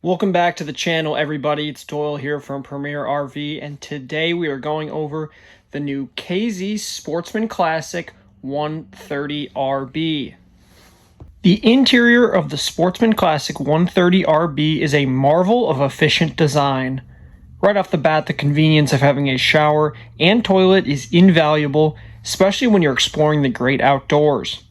Welcome back to the channel, everybody. It's Doyle here from Premier RV, and today we are going over the new KZ Sportsmen Classic 130 RB. The interior of the Sportsmen Classic 130 RB is a marvel of efficient design. Right off the bat, the convenience of having a shower and toilet is invaluable, especially when you're exploring the great outdoors.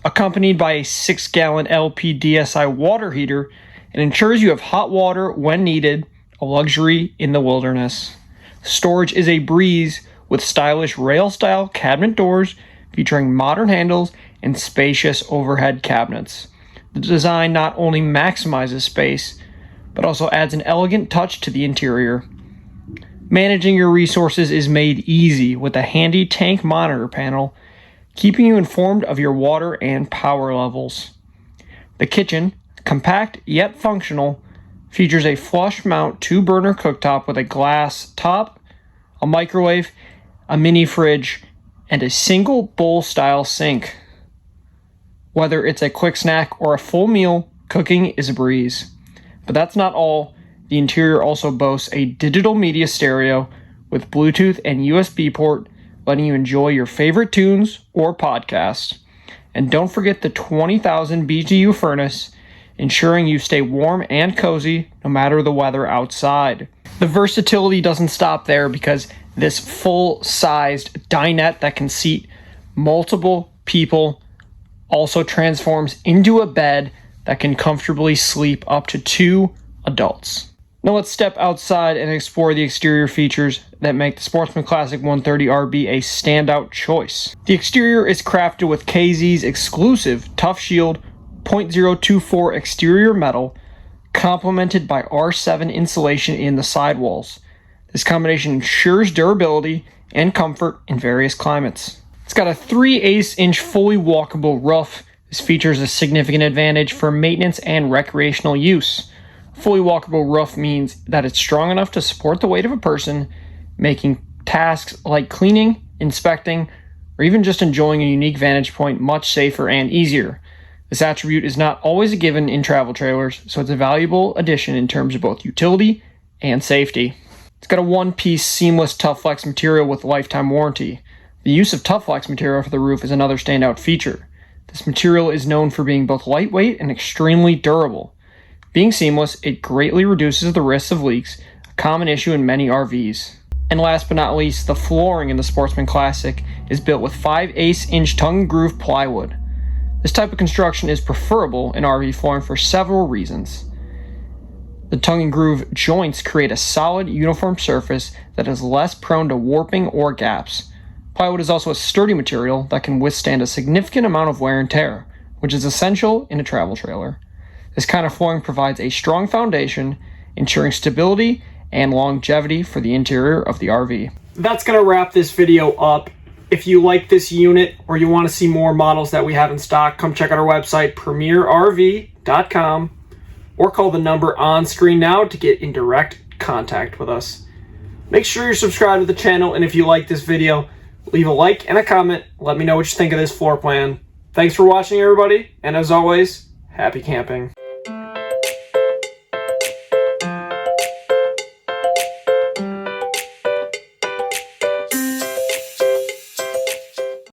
Accompanied by a 6-gallon LP DSI water heater, it ensures you have hot water when needed, a luxury in the wilderness. Storage is a breeze with stylish rail-style cabinet doors featuring modern handles and spacious overhead cabinets. The design not only maximizes space, but also adds an elegant touch to the interior. Managing your resources is made easy with a handy tank monitor panel, keeping you informed of your water and power levels. The kitchen, compact yet functional, features a flush mount 2-burner cooktop with a glass top, a microwave, a mini fridge, and a single bowl style sink. Whether it's a quick snack or a full meal, cooking is a breeze. But that's not all. The interior also boasts a digital media stereo with Bluetooth and USB port, letting you enjoy your favorite tunes or podcasts. And don't forget the 20,000 BTU furnace, ensuring you stay warm and cozy no matter the weather outside. The versatility doesn't stop there, because this full-sized dinette that can seat multiple people also transforms into a bed that can comfortably sleep up to 2 adults. Now let's step outside and explore the exterior features that make the Sportsmen Classic 130 RB a standout choice. The exterior is crafted with KZ's exclusive Tough Shield 0.024 exterior metal, complemented by R7 insulation in the sidewalls. This combination ensures durability and comfort in various climates. It's got a 3/8-inch fully walkable roof. This features a significant advantage for maintenance and recreational use. A fully walkable roof means that it's strong enough to support the weight of a person, making tasks like cleaning, inspecting, or even just enjoying a unique vantage point much safer and easier. This attribute is not always a given in travel trailers, so it's a valuable addition in terms of both utility and safety. It's got a one-piece seamless Tufflex material with lifetime warranty. The use of Tufflex material for the roof is another standout feature. This material is known for being both lightweight and extremely durable. Being seamless, it greatly reduces the risks of leaks, a common issue in many RVs. And last but not least, the flooring in the Sportsmen Classic is built with 5/8-inch tongue and groove plywood. This type of construction is preferable in RV flooring for several reasons. The tongue and groove joints create a solid, uniform surface that is less prone to warping or gaps. Plywood is also a sturdy material that can withstand a significant amount of wear and tear, which is essential in a travel trailer. This kind of flooring provides a strong foundation, ensuring stability and longevity for the interior of the RV. That's going to wrap this video up. If you like this unit or you want to see more models that we have in stock, come check out our website, premierrv.com, or call the number on screen now to get in direct contact with us. Make sure you're subscribed to the channel, and if you like this video, leave a like and a comment. Let me know what you think of this floor plan. Thanks for watching, everybody, and as always, happy camping.